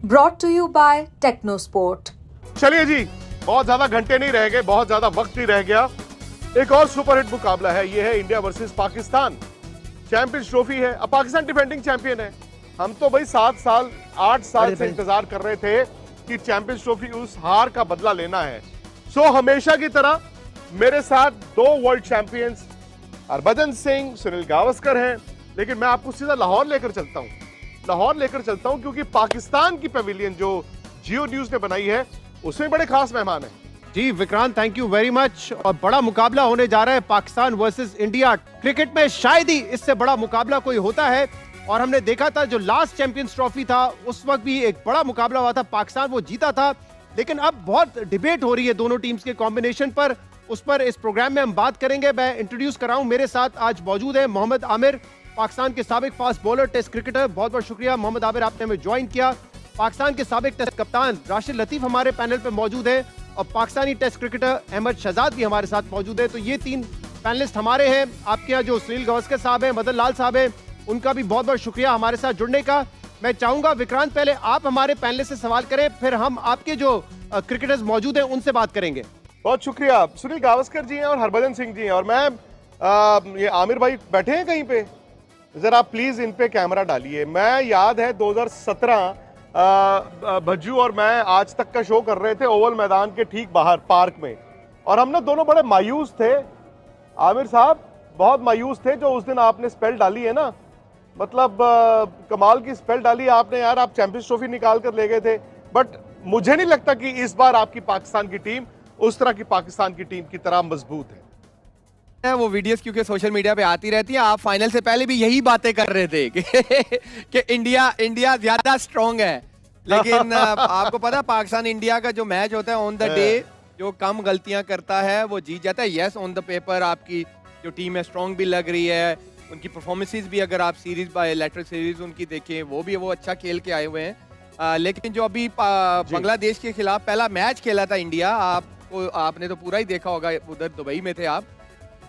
brought to you by Technosport। चलिए जी, बहुत ज्यादा घंटे नहीं रह गए, बहुत ज्यादा वक्त नहीं रह गया। एक और सुपरहिट मुकाबला है, ये है India versus Pakistan. Champions trophy है। अब पाकिस्तान डिफेंडिंग चैंपियन है। हम तो भाई 8 साल से इंतजार कर रहे थे कि चैंपियंस ट्रॉफी उस हार का बदला लेना है। सो हमेशा की तरह मेरे साथ दो वर्ल्ड चैंपियंस हरभजन सिंह, सुनील गावस्कर हैं, लेकिन मैं आपको सीधा लाहौर लेकर चलता हूं क्योंकि पाकिस्तान की पवेलियन जो जियो न्यूज ने बनाई है उसमें बड़े खास मेहमान हैं। जी Vikrant, thank you very much. और बड़ा मुकाबला होने जा रहा है पाकिस्तान वर्सेस इंडिया। क्रिकेट में शायद ही इससे बड़ा मुकाबला कोई होता है, और हमने देखा था जो लास्ट चैंपियंस ट्रॉफी था उस वक्त भी एक बड़ा मुकाबला हुआ था, पाकिस्तान वो जीता था। लेकिन अब बहुत डिबेट हो रही है दोनों टीम्स के कॉम्बिनेशन पर, उस पर इस प्रोग्राम में हम बात करेंगे। मैं इंट्रोड्यूस कराऊं, मेरे साथ आज मौजूद है मोहम्मद आमिर, पाकिस्तान के साबिक फास्ट बॉलर, टेस्ट क्रिकेटर। बहुत बहुत शुक्रिया मोहम्मद आमिर, आपने हमें ज्वाइन किया। पाकिस्तान के साबिक टेस्ट कप्तान राशिद लतीफ हमारे पैनल पे मौजूद है, और पाकिस्तानी टेस्ट क्रिकेटर अहमद शहजाद भी हमारे साथ मौजूद है। तो ये तीन पैनलिस्ट हमारे हैं। आपके यहाँ जो सुनील गावस्कर साहब हैं, मदन लाल साहब हैं, उनका भी बहुत बहुत शुक्रिया हमारे साथ जुड़ने का। मैं चाहूंगा विक्रांत पहले आप हमारे पैनलिस्ट से सवाल करें, फिर हम आपके जो क्रिकेटर्स मौजूद हैं उनसे बात करेंगे। बहुत शुक्रिया। सुनील गावस्कर जी हैं और हरभजन सिंह जी हैं, और मैं ये आमिर भाई बैठे हैं कहीं पे, जरा प्लीज इन पे कैमरा डालिए। मैं याद है 2017 भज्जू और मैं आज तक का शो कर रहे थे ओवल मैदान के ठीक बाहर पार्क में, और हम ना दोनों बड़े मायूस थे। आमिर साहब बहुत मायूस थे जो उस दिन आपने स्पेल डाली है ना, मतलब कमाल की स्पेल डाली आपने यार। आप चैंपियंस ट्रॉफी निकाल कर ले गए थे, बट मुझे नहीं लगता कि इस बार आपकी पाकिस्तान की टीम उस तरह की पाकिस्तान की टीम की तरह मजबूत है। वो वीडियोस क्योंकि सोशल मीडिया पे आती रहती है। आप फाइनल से पहले भी यही बातें कर रहे थे कि इंडिया ज्यादा स्ट्रांग है, लेकिन आपको पता पाकिस्तान इंडिया का जो मैच होता है ऑन द डे, जो कम गलतियां करता है वो जीत जाता है। यस, ऑन द पेपर आपकी जो टीम है स्ट्रांग भी लग रही है, उनकी परफॉर्मेंसेस भी अगर आप सीरीज बायलैटरल सीरीज उनकी देखें वो अच्छा खेल के आए हुए हैं। लेकिन जो अभी बांग्लादेश के खिलाफ पहला मैच खेला था इंडिया, आपने तो पूरा ही देखा होगा, उधर दुबई में थे आप,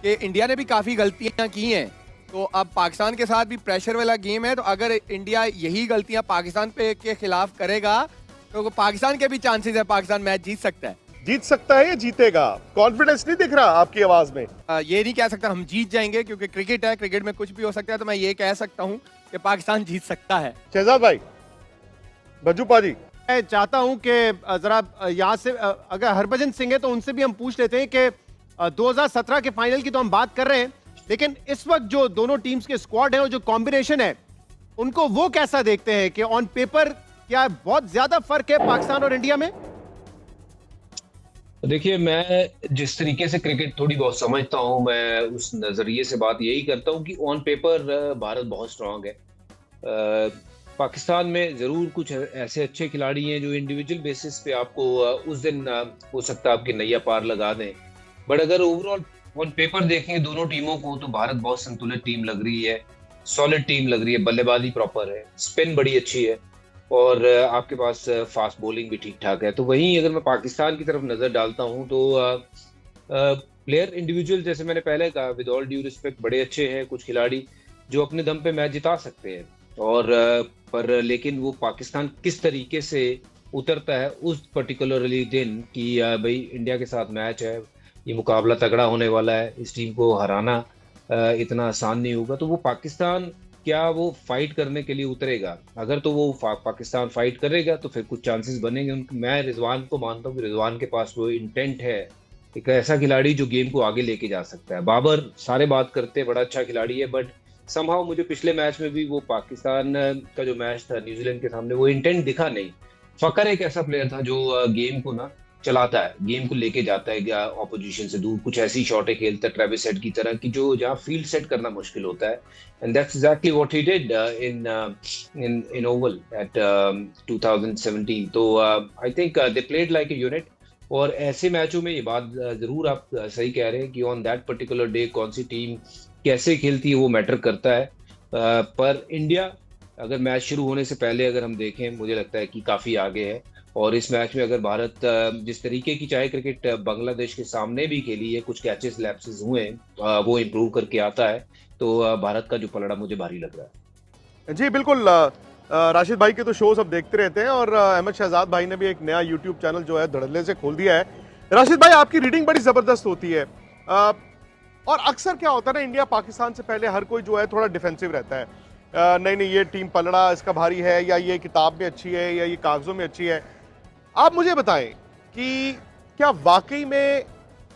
कि इंडिया ने भी काफी गलतियां की हैं। तो अब पाकिस्तान के साथ भी प्रेशर वाला गेम है, तो अगर इंडिया यही गलतियां पाकिस्तान के खिलाफ करेगा तो पाकिस्तान के भी चांसेस है पाकिस्तान मैच जीत सकता है या जीतेगा। कॉन्फिडेंस नहीं दिख रहा आपकी आवाज में। ये नहीं कह सकता हम जीत जाएंगे, क्योंकि क्रिकेट है, क्रिकेट में कुछ भी हो सकता है। तो मैं ये कह सकता हूँ कि पाकिस्तान जीत सकता है। शहजाद भाई, भज्जू पाजी, मैं चाहता हूं कि जरा यहाँ से अगर हरभजन सिंह है तो उनसे भी हम पूछ लेते हैं कि 2017 के फाइनल की तो हम बात कर रहे हैं, लेकिन इस वक्त जो दोनों टीम्स के स्क्वाड है और जो कॉम्बिनेशन है उनको वो कैसा देखते हैं कि ऑन पेपर क्या बहुत ज्यादा फर्क है पाकिस्तान और इंडिया में? देखिए, मैं जिस तरीके से क्रिकेट थोड़ी बहुत समझता हूं, मैं उस नजरिए से बात यही करता हूं कि ऑन पेपर भारत बहुत स्ट्रांग है। पाकिस्तान में जरूर कुछ ऐसे अच्छे खिलाड़ी हैं जो इंडिविजुअल बेसिस पे आपको उस दिन हो सकता है आपकी नैया पार लगा दें, बट अगर ओवरऑल ऑन पेपर देखें दोनों टीमों को तो भारत बहुत संतुलित टीम लग रही है, सॉलिड टीम लग रही है, बल्लेबाजी प्रॉपर है, स्पिन बड़ी अच्छी है, और आपके पास फास्ट बॉलिंग भी ठीक ठाक है। तो वहीं अगर मैं पाकिस्तान की तरफ नजर डालता हूं तो प्लेयर इंडिविजुअल, जैसे मैंने पहले कहा, विद ऑल ड्यू रिस्पेक्ट, बड़े अच्छे हैं कुछ खिलाड़ी जो अपने दम पे मैच जिता सकते हैं, और पर लेकिन वो पाकिस्तान किस तरीके से उतरता है उस पर्टिकुलरली दिन कि भाई इंडिया के साथ मैच है, ये मुकाबला तगड़ा होने वाला है, इस टीम को हराना इतना आसान नहीं होगा। तो वो पाकिस्तान क्या वो फाइट करने के लिए उतरेगा? अगर तो वो पाकिस्तान फाइट करेगा तो फिर कुछ चांसेस बनेंगे। मैं रिजवान को मानता हूँ कि रिजवान के पास वो इंटेंट है, एक ऐसा खिलाड़ी जो गेम को आगे लेके जा सकता है। बाबर सारे बात करते हैं, बड़ा अच्छा खिलाड़ी है, बट समहाउ मुझे पिछले मैच में भी वो पाकिस्तान का जो मैच था न्यूजीलैंड के सामने, वो इंटेंट दिखा नहीं। फकर एक ऐसा प्लेयर था जो गेम को ना चलाता है, गेम को लेके जाता है ऑपोजिशन से दूर, कुछ ऐसी शॉटें खेलता है ट्रेविस हेड की तरह की जो जहाँ फील्ड सेट करना मुश्किल होता है, and that's exactly what he did in Oval at 2017। तो I think they played like a unit, और ऐसे मैचों में ये बात जरूर आप सही कह रहे हैं कि ऑन दैट पर्टिकुलर डे कौन सी टीम कैसे खेलती है वो मैटर करता है। पर इंडिया अगर मैच शुरू होने से पहले अगर हम देखें, मुझे लगता है कि काफी आगे है, और इस मैच में अगर भारत जिस तरीके की चाहे क्रिकेट बांग्लादेश के सामने भी खेली है, कुछ कैचेस लैप्सेस हुए, वो इम्प्रूव करके आता है, तो भारत का जो पलड़ा मुझे भारी लग रहा है। जी बिल्कुल। राशिद भाई के तो शोज अब देखते रहते हैं और अहमद शहजाद भाई ने भी एक नया यूट्यूब चैनल जो है धड़ल्ले से खोल दिया है। राशिद भाई आपकी रीडिंग बड़ी जबरदस्त होती है और अक्सर क्या होता है ना, इंडिया पाकिस्तान से पहले हर कोई जो है थोड़ा डिफेंसिव रहता है। नहीं नहीं ये टीम पलड़ा इसका भारी है, या ये किताब में अच्छी है, या ये कागजों में अच्छी है। आप मुझे बताएं कि क्या वाकई में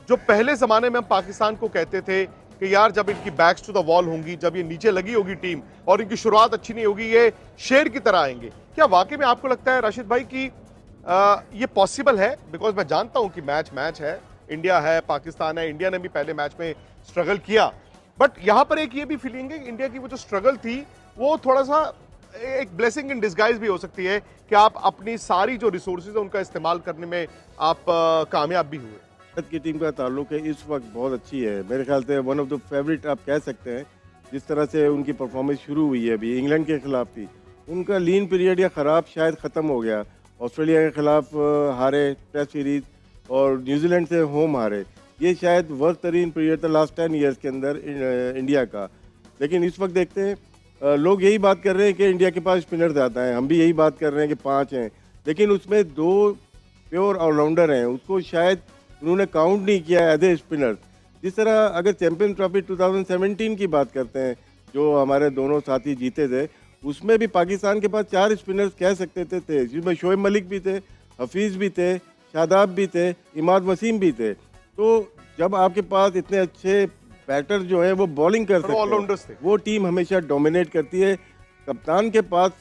जो पहले जमाने में हम पाकिस्तान को कहते थे कि यार जब इनकी बैक्स टू द वॉल होंगी, जब ये नीचे लगी होगी टीम और इनकी शुरुआत अच्छी नहीं होगी, ये शेर की तरह आएंगे, क्या वाकई में आपको लगता है राशिद भाई कि ये पॉसिबल है? बिकॉज मैं जानता हूं कि मैच है, इंडिया है, पाकिस्तान है, इंडिया ने भी पहले मैच में स्ट्रगल किया, बट यहां पर एक ये भी फीलिंग है कि इंडिया की वो जो स्ट्रगल थी वो थोड़ा सा एक ब्लेसिंग इन डिस्गाइज भी हो सकती है कि आप अपनी सारी जो रिसोर्सेज है उनका इस्तेमाल करने में आप कामयाब भी हुए। भारत की टीम का ताल्लुक है इस वक्त बहुत अच्छी है, मेरे ख्याल से वन ऑफ द फेवरेट आप कह सकते हैं। जिस तरह से उनकी परफॉर्मेंस शुरू हुई है, अभी इंग्लैंड के खिलाफ थी, उनका लीन पीरियड या ख़राब शायद ख़त्म हो गया। ऑस्ट्रेलिया के खिलाफ हारे टेस्ट सीरीज और न्यूजीलैंड से होम हारे, ये शायद वर्स्ट तरीन पीरियड था लास्ट 10 ईयर्स के अंदर इंडिया का। लेकिन इस वक्त देखते हैं लोग यही बात कर रहे हैं कि इंडिया के पास स्पिनर ज़्यादा हैं, हम भी यही बात कर रहे हैं कि 5 हैं, लेकिन उसमें 2 प्योर ऑलराउंडर हैं, उसको शायद उन्होंने काउंट नहीं किया एज ए स्पिनर। जिस तरह अगर चैंपियन ट्रॉफी 2017 की बात करते हैं जो हमारे दोनों साथी जीते थे, उसमें भी पाकिस्तान के पास 4 स्पिनर्स कह सकते थे, जिसमें शोएब मलिक भी थे, हफीज़ भी थे, शादाब भी थे, इमाद वसीम भी थे। तो जब आपके पास इतने अच्छे बैटर जो हैं वो बॉलिंग कर सकते हैं, वो टीम हमेशा डोमिनेट करती है। कप्तान के पास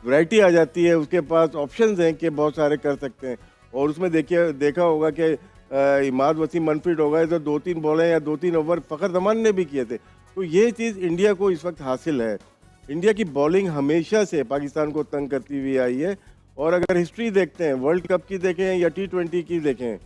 वैरायटी आ जाती है, उसके पास ऑप्शंस हैं कि बहुत सारे कर सकते हैं। और उसमें देखा होगा कि इमाद वसीम अनफिट होगा, इधर 2-3 बॉलें या 2-3 ओवर फ़खर जमान ने भी किए थे। तो ये चीज़ इंडिया को इस वक्त हासिल है। इंडिया की बॉलिंग हमेशा से पाकिस्तान को तंग करती हुई आई है। और अगर हिस्ट्री देखते हैं, वर्ल्ड कप की देखें या T20 की देखें,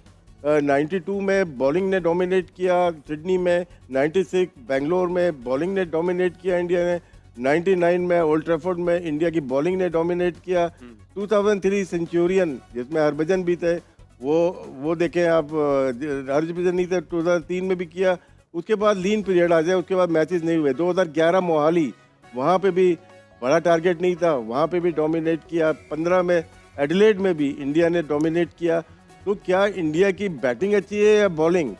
92 में बॉलिंग ने डोमिनेट किया सिडनी में, 96 बेंगलोर में बॉलिंग ने डोमिनेट किया इंडिया ने, 99 में ओल्ड ट्रैफोर्ड में इंडिया की बॉलिंग ने डोमिनेट किया, 2003 सेंचुरियन जिसमें हरभजन भी थे, वो देखें आप, हरभजन नहीं थे, 2003 में भी किया। उसके बाद लीन पीरियड आ जाए, उसके बाद मैचेस नहीं हुए। 2011 मोहाली, वहाँ पे भी बड़ा टारगेट नहीं था, वहाँ पे भी डोमिनेट किया। 15 में एडिलेड में भी इंडिया ने डोमिनेट किया। तो क्या इंडिया की बैटिंग अच्छी है या बॉलिंग?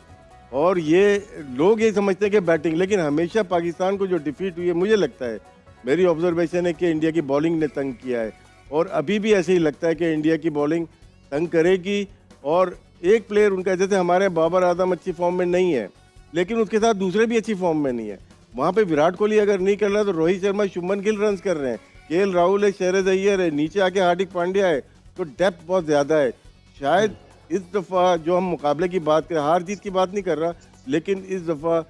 और ये लोग ये समझते हैं कि बैटिंग, लेकिन हमेशा पाकिस्तान को जो डिफीट हुई है, मुझे लगता है, मेरी ऑब्जर्वेशन है कि इंडिया की बॉलिंग ने तंग किया है। और अभी भी ऐसे ही लगता है कि इंडिया की बॉलिंग तंग करेगी। और एक प्लेयर उनका, जैसे हमारे बाबर आजम अच्छी फॉर्म में नहीं है, लेकिन उसके साथ दूसरे भी अच्छी फॉर्म में नहीं है। वहाँ पे विराट कोहली अगर नहीं कर रहा तो रोहित शर्मा, शुभमन गिल रन कर रहे हैं, केएल राहुल है, शेहरज अय्यर है, नीचे आके हार्दिक पांड्या है। तो डेप्थ बहुत ज़्यादा है। शायद इस दफ़ा जो हम मुकाबले की बात करें, हार जीत की बात नहीं कर रहा, लेकिन इस दफ़ा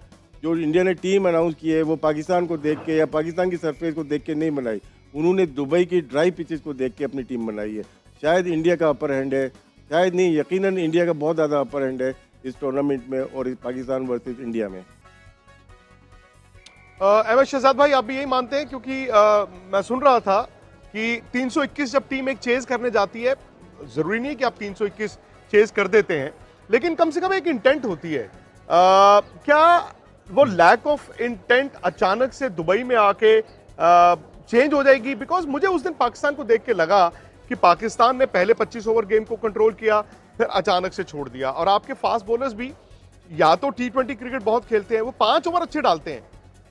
जो इंडिया ने टीम अनाउंस की है वो पाकिस्तान को देख के या पाकिस्तान की सरफेस को देख के नहीं बनाई, उन्होंने दुबई की ड्राई पिचेस को देख के अपनी टीम बनाई है। शायद इंडिया का अपर हैंड है, शायद नहीं, यकीनन इंडिया का बहुत ज़्यादा अपर हैंड है इस टूर्नामेंट में और इस पाकिस्तान वर्सेस इंडिया में। अहमद शहजाद भाई, आप भी यही मानते हैं? क्योंकि मैं सुन रहा था कि 321 जब टीम एक चेज करने जाती है, जरूरी नहीं कि आप 321 चेज कर देते हैं, लेकिन कम से कम एक इंटेंट होती है। क्या वो लैक ऑफ इंटेंट अचानक से दुबई में आके चेंज हो जाएगी? बिकॉज मुझे उस दिन पाकिस्तान को देख के लगा कि पाकिस्तान ने पहले 25 ओवर गेम को कंट्रोल किया, फिर अचानक से छोड़ दिया। और आपके फास्ट बॉलर्स भी या तो T20 क्रिकेट बहुत खेलते हैं, वो 5 ओवर अच्छे डालते हैं,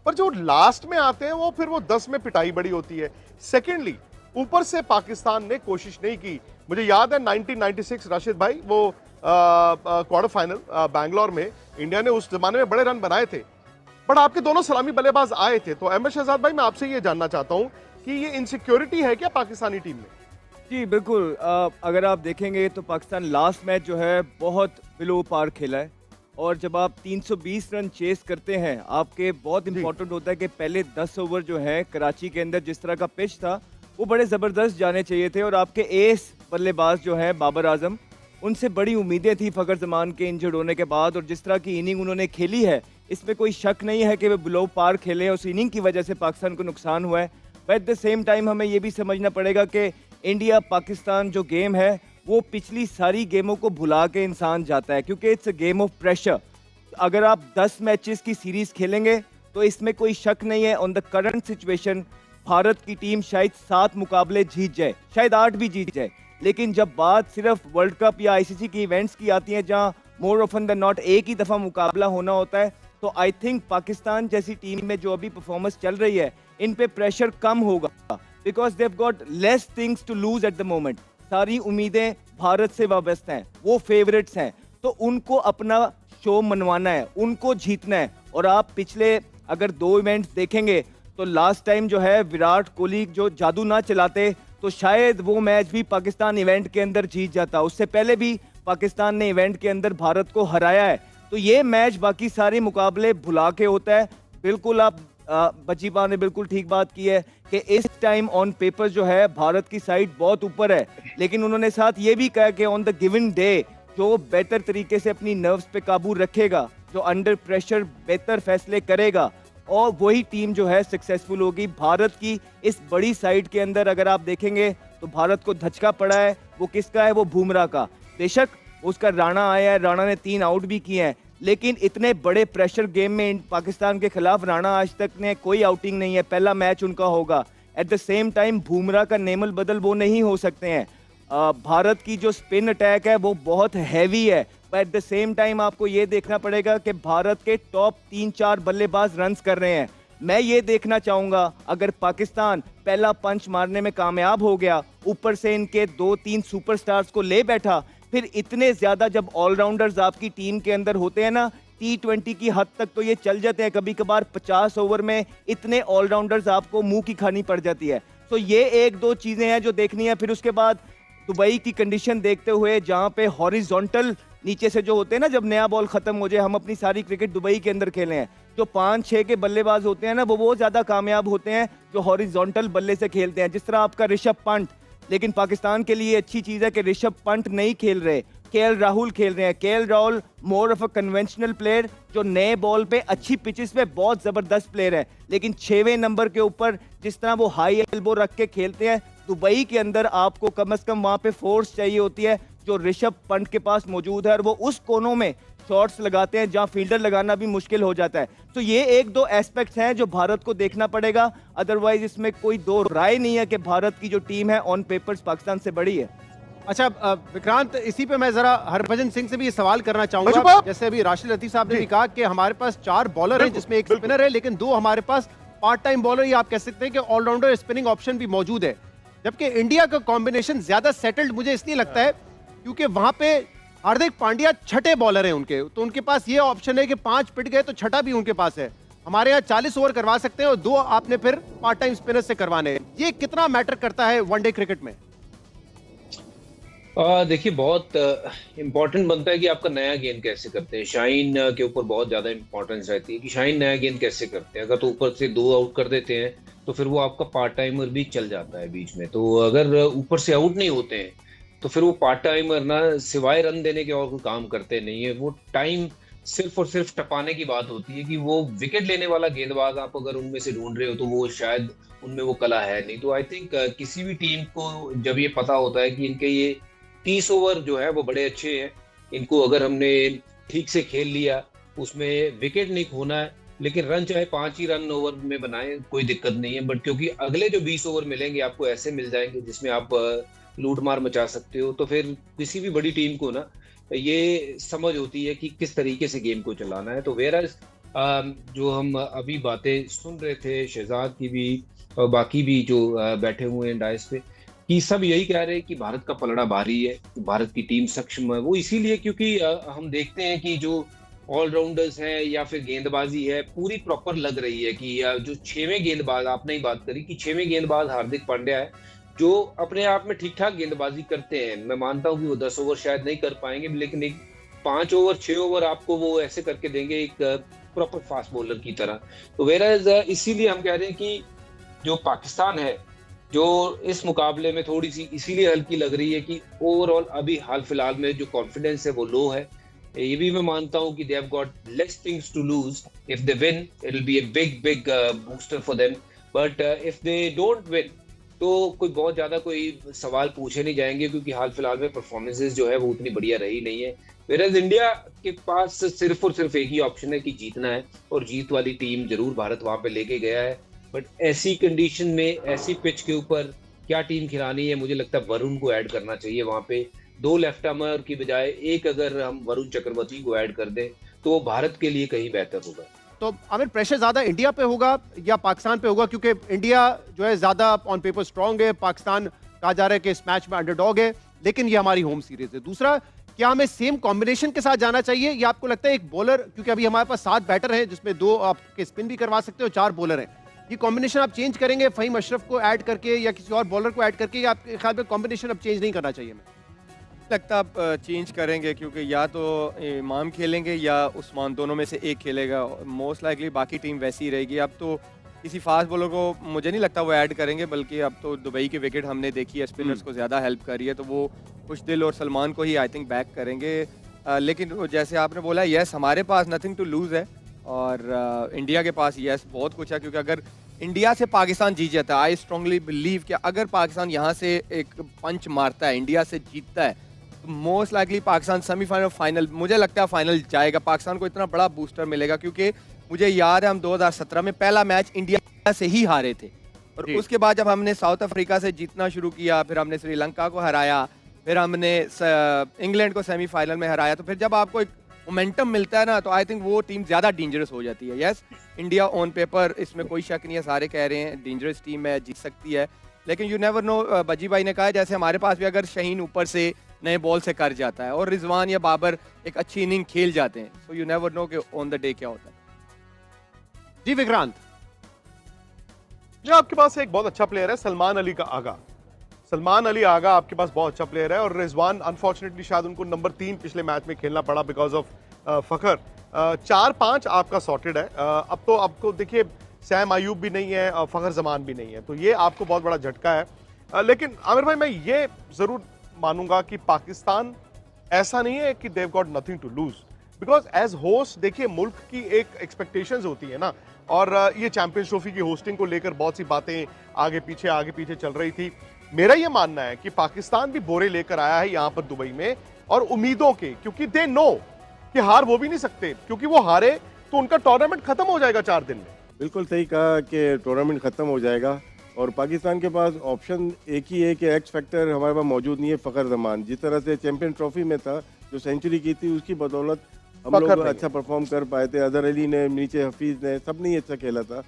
पर जो लास्ट में आते हैं वो फिर वो 10 में पिटाई बड़ी होती है। सेकेंडली, ऊपर से पाकिस्तान ने कोशिश नहीं की। मुझे याद है 1996 राशिद भाई, वो क्वार्टर फाइनल बैंगलोर में इंडिया ने उस जमाने में बड़े रन बनाए थे, बट आपके दोनों सलामी बल्लेबाज आए थे। तो अहमद शहजाद भाई, मैं आपसे ये जानना चाहता हूं कि ये इनसिक्योरिटी है क्या पाकिस्तानी टीम में? जी बिल्कुल। अगर आप देखेंगे तो पाकिस्तान लास्ट मैच जो है बहुत बिलो पार खेला है, और जब आप 320 रन चेस करते हैं, आपके बहुत इंपॉर्टेंट होता है कि पहले 10 ओवर जो है कराची के अंदर जिस तरह का पिच था वो बड़े ज़बरदस्त जाने चाहिए थे। और आपके एस बल्लेबाज जो है बाबर आजम, उनसे बड़ी उम्मीदें थी फ़खर जमान के इंजर्ड होने के बाद, और जिस तरह की इनिंग उन्होंने खेली है इसमें कोई शक नहीं है कि वे बिलो पार खेले। उस इनिंग की वजह से पाकिस्तान को नुकसान हुआ है। But at the same time हमें ये भी समझना पड़ेगा कि इंडिया पाकिस्तान जो गेम है वो पिछली सारी गेमों को भुला के इंसान जाता है, क्योंकि it's a game of pressure. अगर आप 10 मैचेस की सीरीज़ खेलेंगे तो इसमें कोई शक नहीं है, on the current situation Bharat की टीम शायद 7 मुकाबले जीत जाए, शायद 8 भी जीत जाए, लेकिन जब बात सिर्फ वर्ल्ड कप या आईसीसी की इवेंट्स की आती है जहां मोर ऑफन देन नॉट एक ही दफा मुकाबला होना होता है, तो आई थिंक पाकिस्तान जैसी टीम में जो अभी परफॉर्मेंस चल रही है, इन पे प्रेशर कम होगा, because they got less things to lose at the moment. सारी उम्मीदें भारत से वाबस्ता हैं, वो फेवरेट्स हैं, तो उनको अपना शो मनवाना है, उनको जीतना है। और आप पिछले अगर 2 इवेंट्स देखेंगे तो लास्ट टाइम जो है विराट कोहली जो जादू ना चलाते तो शायद वो मैच भी पाकिस्तान इवेंट के अंदर जीत जाता। उससे पहले भी पाकिस्तान ने इवेंट के अंदर भारत को हराया है, तो ये मैच बाकी सारे मुकाबले भुला के होता है। बिल्कुल आप बचीपा ने बिल्कुल ठीक बात की है कि इस टाइम ऑन पेपर जो है भारत की साइड बहुत ऊपर है, लेकिन उन्होंने साथ ये भी कहा कि ऑन द गिवन डे जो बेहतर तरीके से अपनी नर्व्स पे काबू रखेगा, जो अंडर प्रेशर बेहतर फैसले करेगा, और वही टीम जो है सक्सेसफुल होगी। भारत की इस बड़ी साइड के अंदर अगर आप देखेंगे तो भारत को धचका पड़ा है, वो किसका है? वो बुमराह का। बेशक उसका राणा आया है, राणा ने 3 आउट भी किए हैं, लेकिन इतने बड़े प्रेशर गेम में पाकिस्तान के खिलाफ राणा आज तक ने कोई आउटिंग नहीं है, पहला मैच उनका होगा। At the same time Bumrah का नेमल बदल वो नहीं हो सकते हैं। भारत की जो स्पिन अटैक है वो बहुत हैवी है, पर एट द सेम टाइम आपको ये देखना पड़ेगा कि भारत के टॉप 3-4 बल्लेबाज रन्स कर रहे हैं। मैं ये देखना चाहूंगा अगर पाकिस्तान पहला पंच मारने में कामयाब हो गया, ऊपर से इनके 2-3 सुपरस्टार्स को ले बैठा, फिर इतने ज्यादा जब ऑलराउंडर्स आपकी टीम के अंदर होते हैं ना, T20 की हद तक तो ये चल जाते हैं, कभी कभार 50 ओवर में इतने ऑलराउंडर्स आपको मुंह की खानी पड़ जाती है। तो ये 1-2 चीजें हैं जो देखनी है। फिर उसके बाद दुबई की कंडीशन देखते हुए जहां पे हॉरिजॉन्टल नीचे से जो होते हैं ना, जब नया बॉल खत्म हो जाए, हम अपनी सारी क्रिकेट दुबई के अंदर खेले हैं, जो 5-6 के बल्लेबाज होते हैं ना, वो ज्यादा कामयाब होते हैं जो हॉरिजॉन्टल बल्ले से खेलते हैं, जिस तरह आपका ऋषभ पंत। लेकिन पाकिस्तान के लिए अच्छी चीज है कि ऋषभ पंत नहीं खेल रहे, केएल राहुल खेल रहे हैं। KL Rahul more of a conventional player, जो नए बॉल पे अच्छी पिचेस पे बहुत जबरदस्त प्लेयर है, लेकिन 6वें नंबर के ऊपर जिस तरह वो हाई एल्बो रख के खेलते हैं, दुबई के अंदर आपको कम से कम वहां पे फोर्स चाहिए होती है जो ऋषभ पंत के पास मौजूद है, और वो उस कोनों में शॉट्स लगाते हैं जहां फील्डर लगाना भी मुश्किल हो जाता है। तो ये 1-2 एस्पेक्ट्स हैं जो भारत को देखना पड़ेगा, अदरवाइज इसमें कोई 2 राय नहीं है कि भारत की जो टीम है ऑन पेपर्स पाकिस्तान से बड़ी है। अच्छा विक्रांत, इसी पे मैं जरा हरभजन सिंह से भी ये सवाल करना चाहूंगा। जैसे अभी राशिद लतीफ साहब ने भी कहा कि हमारे पास 4 बॉलर हैं, जिसमें एक स्पिनर है, लेकिन 2 हमारे पास पार्ट टाइम बॉलर, या आप कह सकते हैं कि ऑलराउंडर स्पिनिंग ऑप्शन भी मौजूद है। जबकि इंडिया का कॉम्बिनेशन ज्यादा सेटल्ड मुझे इसलिए लगता है क्योंकि वहां पे हार्दिक पांड्या छठे बॉलर हैं उनके, तो उनके पास ये ऑप्शन है कि 5 पिट गए तो छठा भी उनके पास है। हमारे यहाँ 40 ओवर करवा सकते हैं और 2 आपने फिर पार्ट टाइम स्पिनर से करवाने हैं। ये कितना मैटर करता है वनडे क्रिकेट में? देखिए, बहुत इंपॉर्टेंट बनता है कि आपका नया गेंद कैसे करते हैं। शाहीन के ऊपर बहुत ज्यादा इंपॉर्टेंस रहती है कि शाहीन नया गेंद कैसे करते हैं। अगर तो ऊपर से 2 आउट कर देते हैं तो फिर वो आपका पार्ट टाइमर भी चल जाता है बीच में। तो अगर ऊपर से आउट नहीं होते हैं तो फिर वो पार्ट टाइमर ना सिवाय रन देने के और कोई काम करते नहीं है। वो टाइम सिर्फ और सिर्फ टपाने की बात होती है कि वो विकेट लेने वाला गेंदबाज आप अगर उनमें से ढूंढ रहे हो तो वो शायद उनमें वो कला है नहीं। तो आई थिंक किसी भी टीम को जब ये पता होता है कि इनके ये 30 ओवर जो है वो बड़े अच्छे हैं, इनको अगर हमने ठीक से खेल लिया, उसमें विकेट नहीं खोना है, लेकिन रन चाहे 5 ही रन ओवर में बनाए, कोई दिक्कत नहीं है। बट क्योंकि अगले जो 20 ओवर मिलेंगे आपको ऐसे मिल जाएंगे जिसमें आप लूट मार मचा सकते हो, तो फिर किसी भी बड़ी टीम को ना ये समझ होती है कि किस तरीके से गेम को चलाना है। तो वेयर जो हम अभी बातें सुन रहे थे शहजाद की भी और बाकी भी जो बैठे हुए हैं डायस पे, कि सब यही कह रहे हैं कि भारत का पलड़ा भारी है, भारत की टीम सक्षम है। वो इसीलिए क्योंकि हम देखते हैं कि जो ऑलराउंडर्स हैं या फिर गेंदबाजी है पूरी प्रॉपर लग रही है कि जो 6वें गेंदबाज आपने ही बात करी कि 6वें गेंदबाज हार्दिक पांड्या है, जो अपने आप में ठीक ठाक गेंदबाजी करते हैं। मैं मानता हूं कि वो 10 ओवर शायद नहीं कर पाएंगे, लेकिन एक 5 ओवर 6 ओवर आपको वो ऐसे करके देंगे एक प्रॉपर फास्ट बॉलर की तरह। तो वेराज इसीलिए हम कह रहे हैं कि जो पाकिस्तान है जो इस मुकाबले में थोड़ी सी इसीलिए हल्की लग रही है कि ओवरऑल अभी हाल फिलहाल में जो कॉन्फिडेंस है वो लो है। ये भी मैं मानता हूं कि they have got less things to lose. If they win it will be a big booster for them, but if they don't win तो कोई बहुत ज्यादा कोई सवाल पूछे नहीं जाएंगे, क्योंकि हाल फिलहाल में परफॉर्मेंसेस जो है वो उतनी बढ़िया रही नहीं है। वेराज इंडिया के पास सिर्फ और सिर्फ एक ही ऑप्शन है कि जीतना है, और जीत वाली टीम जरूर भारत वहां पे लेके गया है। बट ऐसी कंडीशन में, ऐसी पिच के ऊपर क्या टीम खिलानी है, मुझे लगता है वरुण को ऐड करना चाहिए वहां पे। 2 लेफ्ट आर्मर की बजाय एक अगर हम वरुण चक्रवर्ती को ऐड कर दें तो वो भारत के लिए कहीं बेहतर होगा। तो आमिर, प्रेशर ज्यादा इंडिया पे होगा या पाकिस्तान पे होगा? क्योंकि इंडिया जो है ज्यादा ऑन पेपर स्ट्रांग है, पाकिस्तान कहा जा रहा है कि इस मैच में अंडरडॉग है, लेकिन ये हमारी होम सीरीज है। दूसरा, क्या हमें सेम कॉम्बिनेशन के साथ जाना चाहिए या आपको लगता है एक बॉलर, क्योंकि अभी हमारे पास 7 बैटर हैं जिसमें 2 आपके स्पिन भी करवा सकते हो, 4 बॉलर हैं, ये कॉम्बिनेशन आप चेंज करेंगे फहीम अशरफ को ऐड करके या किसी और बॉलर को ऐड करके, या आपके ख्याल में कॉम्बिनेशन अब चेंज नहीं करना चाहिए? हमें लगता आप चेंज करेंगे, क्योंकि या तो इमाम खेलेंगे या उस्मान, दोनों में से एक खेलेगा। मोस्ट लाइकली बाकी टीम वैसी ही रहेगी। अब तो किसी फास्ट बॉलर को मुझे नहीं लगता वो ऐड करेंगे, बल्कि अब तो दुबई की विकेट हमने देखी है, स्पिनर्स को ज़्यादा हेल्प कर रही है, तो वो खुशदिल और सलमान को ही आई थिंक बैक करेंगे। लेकिन जैसे आपने बोला, यस हमारे पास नथिंग टू लूज़ है और इंडिया के पास यस बहुत कुछ है, क्योंकि अगर इंडिया से पाकिस्तान जीत जाता है, आई स्ट्रांगली बिलीव कि अगर पाकिस्तान यहाँ से एक पंच मारता है, इंडिया से जीतता है, तो most likely Pakistan semifinal, final, मुझे लगता है फाइनल जाएगा। पाकिस्तान को इतना बड़ा बूस्टर मिलेगा, क्योंकि मुझे याद है हम 2017 में पहला मैच इंडिया से ही हारे थे, और उसके बाद जब हमने साउथ अफ्रीका से जीतना शुरू किया, फिर हमने श्रीलंका को हराया, फिर हमने इंग्लैंड को सेमीफाइनल में हराया, तो फिर जब आपको एक मोमेंटम मिलता है ना, तो आई थिंक वो टीम ज़्यादा डेंजरस हो जाती है। यस, इंडिया ऑन पेपर, इसमें कोई शक नहीं है, सारे कह रहे हैं डेंजरस टीम है, जीत सकती है, लेकिन यू नेवर नो। बजी भाई ने कहा है, जैसे हमारे पास भी अगर शहीन ऊपर से नए बॉल से कर जाता है और रिजवान या बाबर एक अच्छी इनिंग खेल जाते हैं, सो यू नेवर नो कि ऑन द डे क्या होता है। जी विक्रांत, जी आपके पास एक बहुत अच्छा प्लेयर है सलमान अली का आगा। सलमान अली आगा आपके पास बहुत अच्छा प्लेयर है, और रिजवान अनफॉर्चुनेटली शायद उनको नंबर 3 पिछले मैच में खेलना पड़ा बिकॉज ऑफ फखर। 4-5 आपका सॉर्टेड है। अब तो आपको देखिए सैम अयूब भी नहीं है और फखर जमान भी नहीं है, तो ये आपको बहुत बड़ा झटका है। लेकिन आमिर भाई, मैं ये जरूर मानूंगा कि पाकिस्तान ऐसा नहीं है कि they've got nothing to lose, because as host देखिए मुल्क की एक एक्सपेक्टेशंस होती है ना, और ये चैंपियंस ट्रॉफी की होस्टिंग को लेकर बहुत सी बातें आगे पीछे चल रही थी। मेरा ये मानना है कि पाकिस्तान भी बोरे लेकर आया है यहाँ पर दुबई में, और उम्मीदों के, क्योंकि दे नो कि हार वो भी नहीं सकते, क्योंकि वो हारे तो उनका टूर्नामेंट खत्म हो जाएगा 4 दिन में। बिल्कुल सही कहा कि टूर्नामेंट खत्म हो जाएगा, और पाकिस्तान के पास ऑप्शन एक ही है कि एक्स फैक्टर हमारे पास मौजूद नहीं है। फखर जमान जिस तरह से चैंपियन ट्रॉफी में था, जो सेंचुरी की थी, उसकी बदौलत हम लोग अच्छा परफॉर्म कर पाए थे। अदर अली ने, नीचे हफीज ने, सब ने अच्छा खेला था,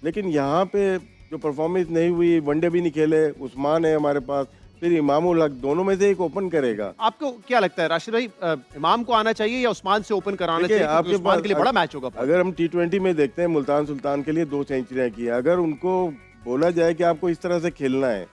लेकिन यहाँ पे जो परफॉर्मेंस नहीं हुई, वनडे भी नहीं खेले। उस्मान है हमारे पास, फिर इमामुल हक, दोनों में से एक ओपन करेगा। आपको क्या लगता है राशिद भाई, इमाम को आना चाहिए या उस्मान से ओपन कराना चाहिए? आपके उस्मान के लिए बड़ा मैच होगा। अगर हम T20 में देखते हैं, मुल्तान सुल्तान के लिए 2 सेंचुरियां की, अगर उनको बोला जाए कि आपको इस तरह से खेलना है,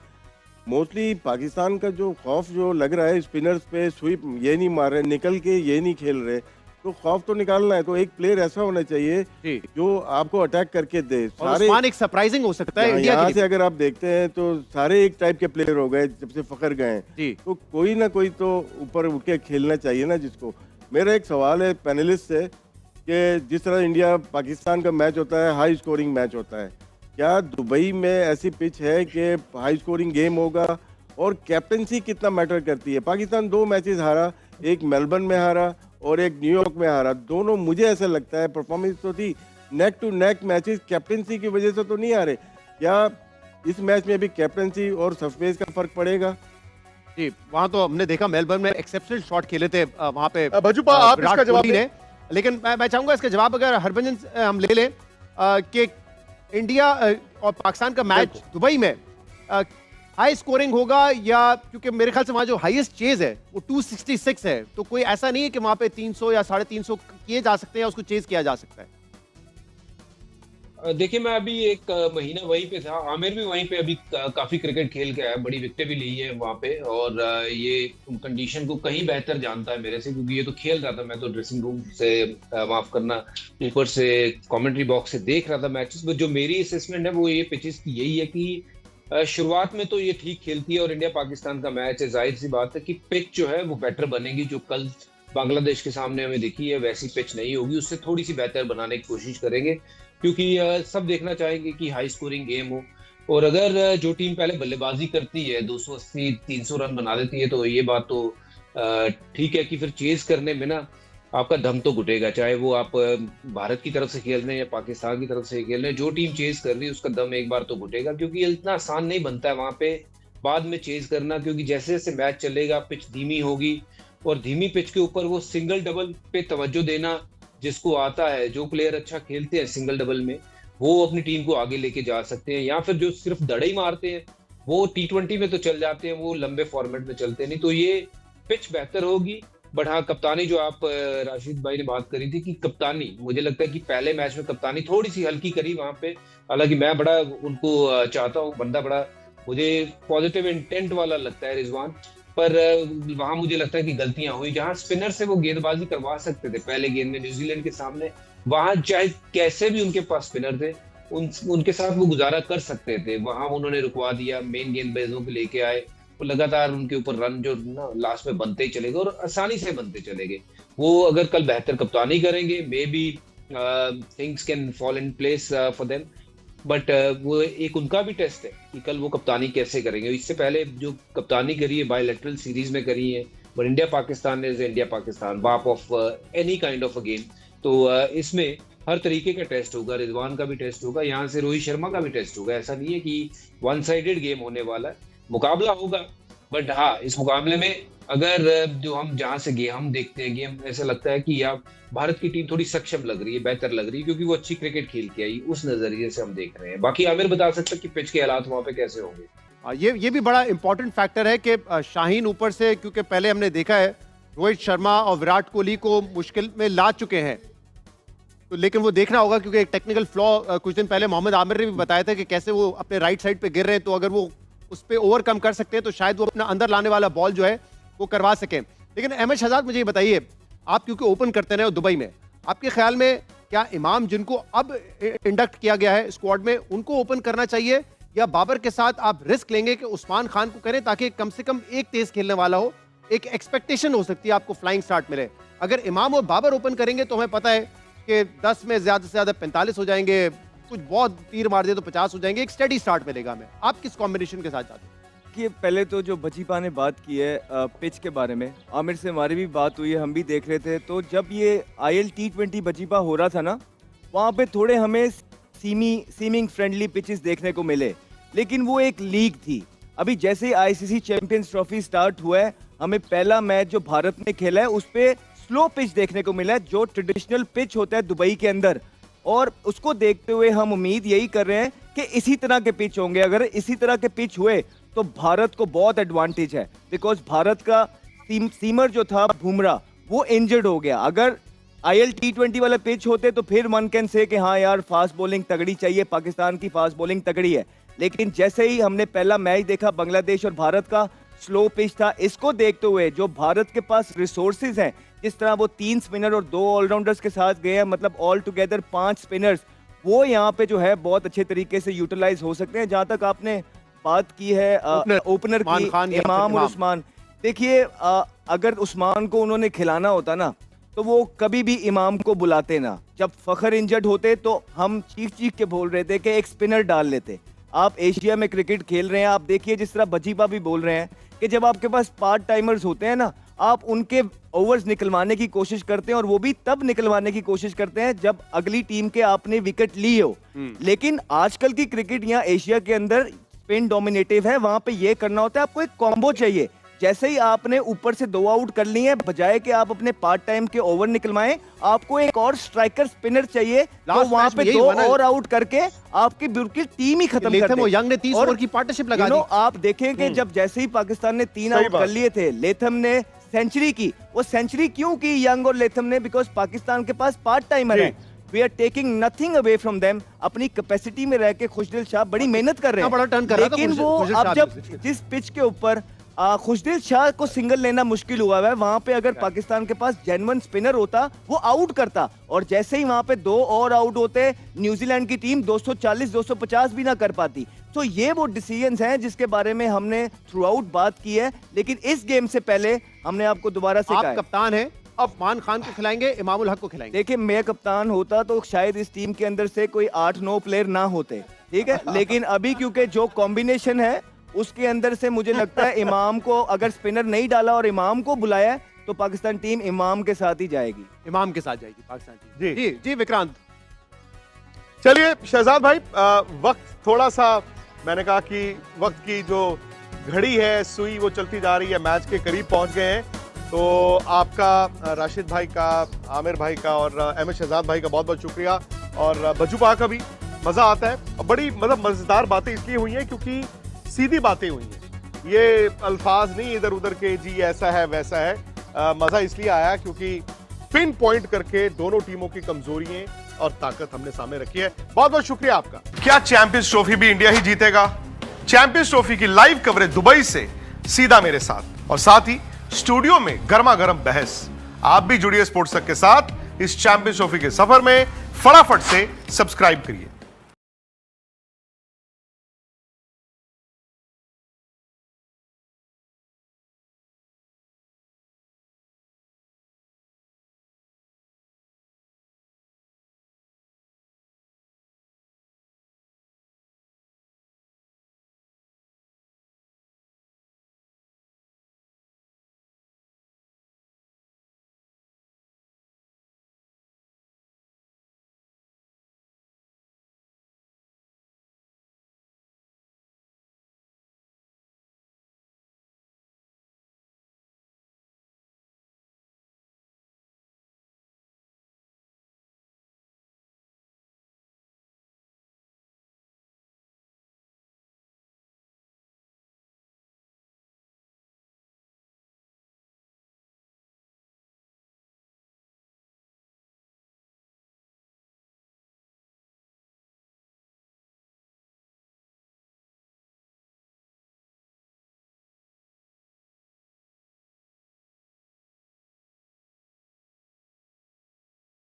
मोस्टली पाकिस्तान का जो खौफ जो लग रहा है स्पिनर्स पे, स्वीप ये नहीं मार रहे, निकल के ये नहीं खेल रहे, तो खौफ तो निकालना है, तो एक प्लेयर ऐसा होना चाहिए जो आपको अटैक करके दे। और उस्मान एक सरप्राइजिंग हो सकता है इंडिया यहाँ से अगर आप देखते हैं तो सारे एक टाइप के प्लेयर हो गए जब से फखर गए, तो कोई ना कोई तो ऊपर उठ के खेलना चाहिए ना जिसको। मेरा एक सवाल है पैनलिस्ट से कि जिस तरह इंडिया पाकिस्तान का मैच होता है, हाई स्कोरिंग मैच होता है, क्या दुबई में ऐसी पिच है कि हाई स्कोरिंग गेम होगा? और कैप्टनसी कितना मैटर करती है? पाकिस्तान 2 मैचेस हारा, एक मेलबर्न में हारा और एक न्यूयॉर्क में हारा। दोनों मुझे ऐसा लगता है परफॉर्मेंस तो थी, neck to neck matches, captaincy की वजह से तो नहीं हारे। क्या इस मैच में भी कैप्टनसी और सरफेस का फर्क पड़ेगा? जी, वहां तो हमने देखा मेलबर्न में एक्सेप्शनल शॉट खेले थे वहां पे भजूपा, आप इसका जवाब ने, लेकिन मैं चाहूंगा इसका जवाब अगर हरभजन से हम ले लें कि इंडिया और पाकिस्तान का मैच दुबई में हाई स्कोरिंग होगा, या क्योंकि मेरे ख्याल से वहां जो हाईएस्ट चेज है वो 266 है, तो कोई ऐसा नहीं है कि वहां पे 300 या 350 किए जा सकते हैं या उसको चेज किया जा सकता है। देखिए, मैं अभी एक महीना वहीं पे था, आमिर भी वहीं पे अभी काफी क्रिकेट खेल के आया, बड़ी विकेटें भी ली है वहां पे, और ये कंडीशन को कहीं बेहतर जानता है मेरे से, क्योंकि ये तो खेल रहा था, मैं तो ड्रेसिंग रूम से, माफ करना, ऊपर से कमेंट्री बॉक्स से देख रहा था मैचेस। बट जो मेरी असेसमेंट है वो ये पिचेस की यही है कि शुरुआत में तो ये ठीक खेलती है, और इंडिया पाकिस्तान का मैच है, जाहिर सी बात है कि पिच जो है वो बेटर बनेगी। जो कल बांग्लादेश के सामने हमें दिखी है वैसी पिच नहीं होगी, उससे थोड़ी सी बेहतर बनाने की कोशिश करेंगे, क्योंकि सब देखना चाहेंगे कि हाई स्कोरिंग गेम हो। और अगर जो टीम पहले बल्लेबाजी करती है 280-300 रन बना देती है, तो ये बात तो ठीक है कि फिर चेज करने में ना आपका दम तो घुटेगा, चाहे वो आप भारत की तरफ से खेल रहे हैं या पाकिस्तान की तरफ से खेल रहे हैं। जो टीम चेज कर रही है उसका दम एक बार तो घुटेगा, क्योंकि ये इतना आसान नहीं बनता है वहां पे बाद में चेज करना, क्योंकि जैसे जैसे मैच चलेगा पिच धीमी होगी, और धीमी पिच के ऊपर वो सिंगल डबल पे तवज्जो देना जिसको आता है, जो प्लेयर अच्छा खेलते हैं सिंगल डबल में, वो अपनी टीम को आगे लेके जा सकते हैं। या फिर जो सिर्फ दड़े ही मारते हैं वो T20 में तो चल जाते हैं, वो लंबे फॉर्मेट में चलते नहीं। तो ये पिच बेहतर होगी। बट हाँ, कप्तानी जो आप राशिद भाई ने बात करी थी कि कप्तानी, मुझे लगता है कि पहले मैच में कप्तानी थोड़ी सी हल्की करी वहां पे। हालांकि मैं बड़ा उनको चाहता हूँ, बंदा बड़ा मुझे पॉजिटिव इंटेंट वाला लगता है रिजवान, पर वहां मुझे लगता है कि गलतियां हुई। जहां स्पिनर से वो गेंदबाजी करवा सकते थे पहले गेंद में न्यूजीलैंड के सामने, वहां चाहे कैसे भी उनके पास स्पिनर थे उनके साथ वो गुजारा कर सकते थे, वहां उन्होंने रुकवा दिया। मेन गेंदबाजों को लेके आए, वो लगातार उनके ऊपर रन जो ना लास्ट में बनते ही चले गए, और आसानी से बनते चले गए। वो अगर कल बेहतर कप्तानी करेंगे, may be things can fall in place for them. But वो एक उनका भी टेस्ट है कि कल वो कप्तानी कैसे करेंगे। इससे पहले जो कप्तानी करी है बायलैटरल सीरीज में करी है, but India Pakistan is India Pakistan, बाप of any kind of a game. तो इसमें हर तरीके का टेस्ट होगा, रिजवान का भी टेस्ट होगा, यहाँ से रोहित शर्मा का भी टेस्ट होगा। ऐसा नहीं है कि वन साइडेड गेम होने वाला है, मुकाबला होगा। बट हाँ, इस मुकाबले में अगर जो हम जहां से हम देखते हैं गेम, ऐसा लगता है कि यार भारत की टीम थोड़ी सक्षम लग रही है, बेहतर लग रही है, क्योंकि वो अच्छी क्रिकेट खेल के आई, उस नजरिए से हम देख रहे हैं। बाकी आमिर बता सकता है कि पिच के हालात वहां पे कैसे होंगे। ये भी बड़ा इंपॉर्टेंट फैक्टर है कि शाहीन ऊपर से, क्योंकि पहले हमने देखा है रोहित शर्मा और विराट कोहली को मुश्किल में ला चुके हैं, तो लेकिन वो देखना होगा, क्योंकि एक टेक्निकल फ्लॉ कुछ दिन पहले मोहम्मद आमिर ने भी बताया था कि कैसे वो अपने राइट साइड पे गिर रहे हैं, तो अगर वो उस पर ओवरकम कर सकते हैं तो शायद वो अपना अंदर लाने वाला बॉल जो है वो करवा सकें। लेकिन अहमद शहजाद, मुझे ये बताइए, आप क्योंकि ओपन करते रहे हो दुबई में, आपके ख्याल में क्या इमाम, जिनको अब इंडक्ट किया गया है स्क्वाड में, उनको ओपन करना चाहिए, या बाबर के साथ आप रिस्क लेंगे कि उस्मान खान को करें ताकि कम से कम एक तेज खेलने वाला हो, एक एक्सपेक्टेशन हो सकती है आपको फ्लाइंग स्टार्ट मिले। अगर इमाम और बाबर ओपन करेंगे तो हमें पता है कि 10 में ज्यादा से ज्यादा 45 हो जाएंगे, कुछ बहुत तीर मार दे तो 50 हो जाएंगे, एक स्टेडी स्टार्ट मिलेगा हमें। आप किस कॉम्बिनेशन के साथ जाते हैं? कि पहले तो जो बजीपा ने बात की है पिच के बारे में, आमिर से हमारी भी बात हुई है, हम भी देख रहे थे। तो जब ये IL T20 बजीपा हो रहा था ना, वहाँ पे थोड़े हमें सीमिंग फ्रेंडली पिचेस देखने को मिले, लेकिन वो एक लीग थी। अभी जैसे ही ICC चैंपियंस ट्रॉफी स्टार्ट हुआ है, हमें पहला मैच जो भारत ने खेला है उस पे स्लो पिच देखने को मिला है, जो ट्रेडिशनल पिच होता है दुबई के अंदर। और उसको देखते हुए हम उम्मीद यही कर रहे हैं कि इसी तरह के पिच होंगे। अगर इसी तरह के पिच हुए तो भारत को बहुत एडवांटेज है, बिकॉज भारत का सीमर जो था बुमराह, वो इंजर्ड हो गया। अगर IL T20 वाला पिच होते तो फिर वन कैन से कि हाँ यार, फास्ट बॉलिंग तगड़ी चाहिए, पाकिस्तान की फास्ट बॉलिंग तगड़ी है। लेकिन जैसे ही हमने पहला मैच देखा बांग्लादेश और भारत का, स्लो पिच था। इसको देखते हुए जो भारत के पास रिसोर्सेज हैं, जिस तरह वो 3 स्पिनर और 2 ऑलराउंडर्स के साथ गए हैं, मतलब ऑल टुगेदर 5 स्पिनर्स, वो यहाँ पे जो है बहुत अच्छे तरीके से यूटिलाइज हो सकते हैं। जहां तक आपने बात की है ओपनर की, इमाम और उस्मान, देखिए अगर उस्मान को उन्होंने खिलाना होता ना, तो वो कभी भी इमाम को बुलाते ना। जब फखर इंजर्ड होते तो हम चीख के बोल रहे थे कि एक स्पिनर डाल लेते। आप एशिया में क्रिकेट खेल रहे हैं, आप देखिए जिस तरह बजीबा भी बोल रहे हैं कि जब आपके पास पार्ट टाइमर्स होते हैं ना, आप उनके ओवर्स निकलवाने की कोशिश करते हैं, और वो भी तब निकलवाने की कोशिश करते हैं जब अगली टीम के आपने विकेट लिए हो। लेकिन आजकल की क्रिकेट यहाँ एशिया के अंदर स्पिन डोमिनेटिव है, वहां पे ये करना होता है, आपको एक कॉम्बो चाहिए। जैसे ही आपने ऊपर से 2 आउट कर लिए हैं, बजाय कि आप अपने पार्ट टाइम के ओवर निकलवाएं, आपको एक और स्ट्राइकर स्पिनर चाहिए, तो वहां पे 2 और आउट करके आपकी बिल्कुल टीम ही खत्म कर दे। यंग ने 30 ओवर की पार्टनरशिप लगा दी। आप देखें कि जब जैसे ही पाकिस्तान ने 3 आउट कर लिए थे, लेथम ने सेंचुरी की। वो सेंचुरी क्यों की यंग और लेथम ने? बिकॉज पाकिस्तान के पास पार्ट टाइमर है। We are taking nothing away from them. अपनी कैपेसिटी में रह के खुशदिल शाह बड़ी मेहनत कर रहे हैं, लेकिन वो अब जब जिस पिच के ऊपर खुशदिल शाह को सिंगल लेना मुश्किल हुआ है, वहां पे अगर पाकिस्तान के पास जेन्युइन स्पिनर होता, वो आउट करता। और जैसे ही वहां पे 2 और आउट होते, न्यूजीलैंड की टीम 240-250 भी ना कर पाती। तो ये वो डिसीजंस हैं जिसके बारे में हमने थ्रू आउट बात की है। लेकिन इस गेम से पहले हमने आपको दोबारा से कहा, आप कप्तान हैं, अब मान खान को खिलाएंगे, इमामुल हक को खिलाएंगे। देखिए, मैं कप्तान होता तो शायद इस टीम के अंदर से कोई 8-9 प्लेयर ना होते, ठीक है। लेकिन अभी क्योंकि जो कॉम्बिनेशन है उसके अंदर से मुझे लगता है इमाम को, अगर स्पिनर नहीं डाला और इमाम को बुलाया, तो पाकिस्तान टीम इमाम के साथ ही जाएगी। इमाम के साथ जाएगी पाकिस्तान टीम। जी। जी जी विक्रांत। चलिए शहजाद भाई, वक्त थोड़ा सा, मैंने कहा कि वक्त की जो घड़ी है सुई वो चलती जा रही है, मैच के करीब पहुंच गए हैं। तो आपका, राशिद भाई का, आमिर भाई का और अहमद शहजाद भाई का बहुत बहुत शुक्रिया, और बजूपा का भी। मजा आता है, और बड़ी मतलब मजेदार बातें इसलिए हुई हैं क्योंकि सीधी बातें हुई हैं, ये अल्फाज नहीं इधर उधर के जी ऐसा है वैसा है। मजा इसलिए आया क्योंकि पिन पॉइंट करके दोनों टीमों की कमजोरियां और ताकत हमने सामने रखी है। बहुत बहुत शुक्रिया आपका। क्या चैंपियंस ट्रॉफी भी इंडिया ही जीतेगा? चैंपियंस ट्रॉफी की लाइव कवरेज दुबई से सीधा मेरे साथ, और साथ ही स्टूडियो में गर्मा गर्म बहस। आप भी जुड़िए स्पोर्ट्स तक के साथ इस चैंपियंस ट्रॉफी के सफर में। फटाफट से सब्सक्राइब करिए।